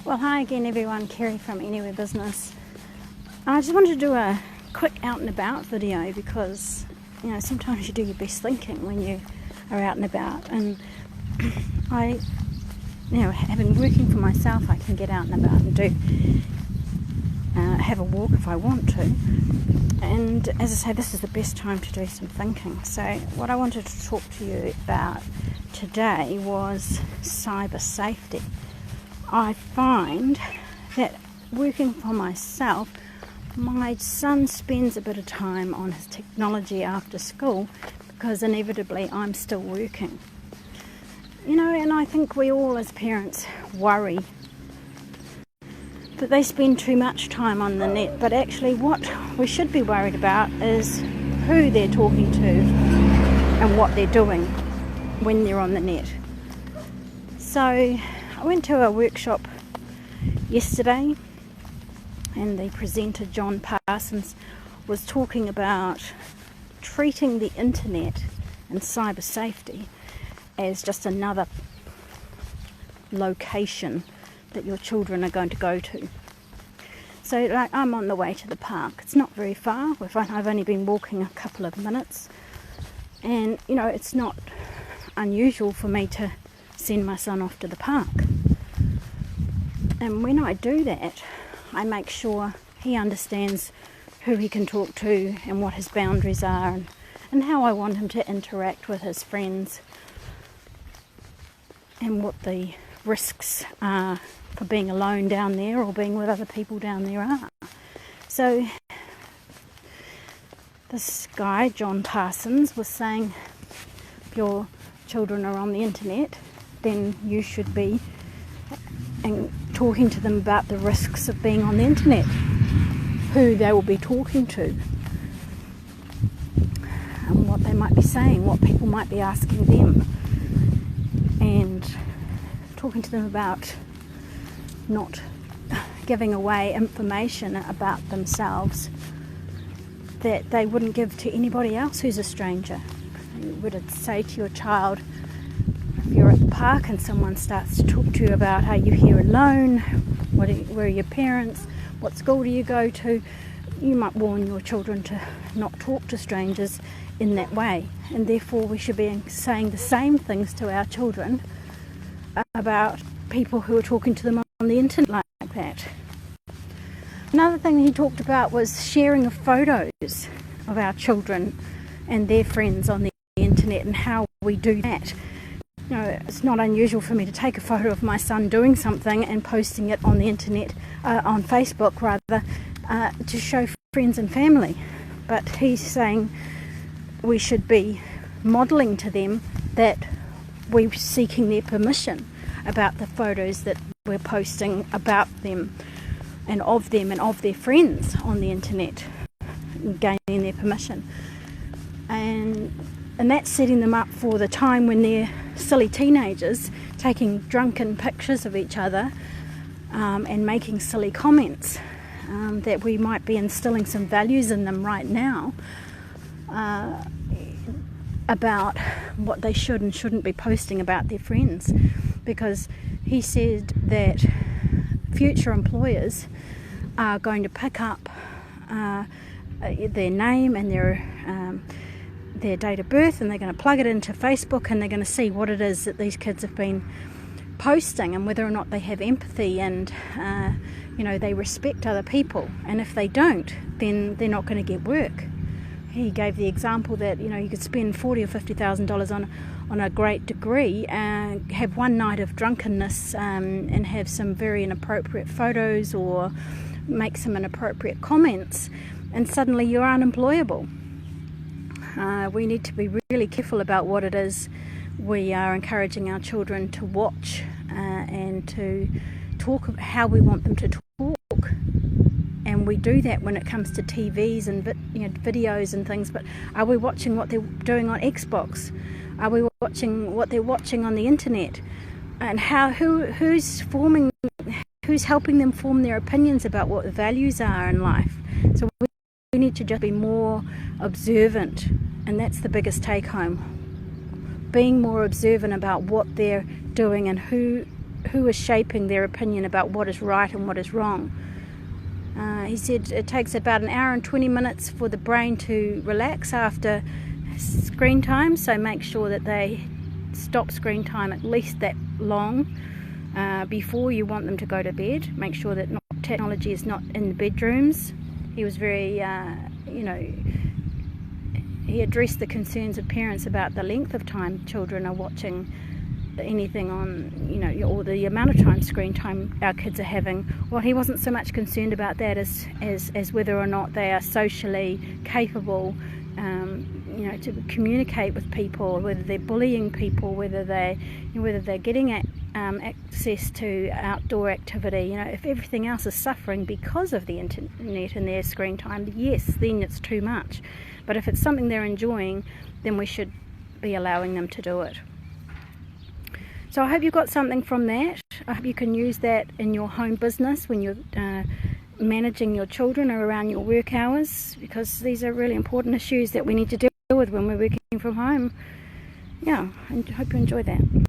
Well, hi again everyone, Kerry from Anywhere Business. I just wanted to do a quick out and about video because, sometimes you do your best thinking when you are out and about. And having working for myself, I can get out and about and have a walk if I want to. And as I say, this is the best time to do some thinking. So what I wanted to talk to you about today was cyber safety. I find that working for myself, my son spends a bit of time on his technology after school because inevitably I'm still working. And I think we all as parents worry that they spend too much time on the net, but actually what we should be worried about is who they're talking to and what they're doing when they're on the net. So I went to a workshop yesterday and the presenter John Parsons was talking about treating the internet and cyber safety as just another location that your children are going to go to. So I'm on the way to the park. It's not very far. I've only been walking a couple of minutes, and it's not unusual for me to send my son off to the park. And when I do that, I make sure he understands who he can talk to and what his boundaries are and how I want him to interact with his friends and what the risks are for being alone down there or being with other people down there are. So this guy, John Parsons, was saying if your children are on the internet, then you should be talking to them about the risks of being on the internet, who they will be talking to, and what they might be saying, what people might be asking them, and talking to them about not giving away information about themselves that they wouldn't give to anybody else who's a stranger. You would say to your child, if you're at the park and someone starts to talk to you about how you're here alone, where are your parents, what school do you go to, you might warn your children to not talk to strangers in that way. And therefore we should be saying the same things to our children about people who are talking to them on the internet like that. Another thing he talked about was sharing of photos of our children and their friends on the internet and how we do that. It's not unusual for me to take a photo of my son doing something and posting it on the internet, on Facebook rather, to show friends and family. But he's saying we should be modelling to them that we're seeking their permission about the photos that we're posting about them and of their friends on the internet, gaining their permission. And that's setting them up for the time when they're silly teenagers taking drunken pictures of each other and making silly comments, that we might be instilling some values in them right now about what they should and shouldn't be posting about their friends. Because he said that future employers are going to pick up their name and their date of birth, and they're going to plug it into Facebook, and they're going to see what it is that these kids have been posting and whether or not they have empathy and they respect other people. And if they don't, then they're not going to get work. He gave the example that you could spend $40,000 or $50,000 on a great degree, have one night of drunkenness and have some very inappropriate photos or make some inappropriate comments, and suddenly you're unemployable. We need to be really careful about what it is we are encouraging our children to watch and to talk about how we want them to talk. And we do that when it comes to TVs and videos and things, but are we watching what they're doing on Xbox? Are we watching what they're watching on the internet? And who's helping them form their opinions about what the values are in life? So we need to just be more observant, and that's the biggest take home. Being more observant about what they're doing and who who is shaping their opinion about what is right and what is wrong. He said it takes about an hour and 20 minutes for the brain to relax after screen time, so make sure that they stop screen time at least that long before you want them to go to bed. Make sure that technology is not in the bedrooms. He was very, he addressed the concerns of parents about the length of time children are watching anything on, or the amount of time screen time our kids are having. Well, he wasn't so much concerned about that as whether or not they are socially capable, to communicate with people, whether they're bullying people, whether they're getting access to outdoor activity. If everything else is suffering because of the internet and their screen time, yes, then it's too much. But if it's something they're enjoying, then we should be allowing them to do it. So I hope you got something from that. I hope you can use that in your home business when you're managing your children or around your work hours, because these are really important issues that we need to deal with when we're working from home. Yeah, I hope you enjoy that.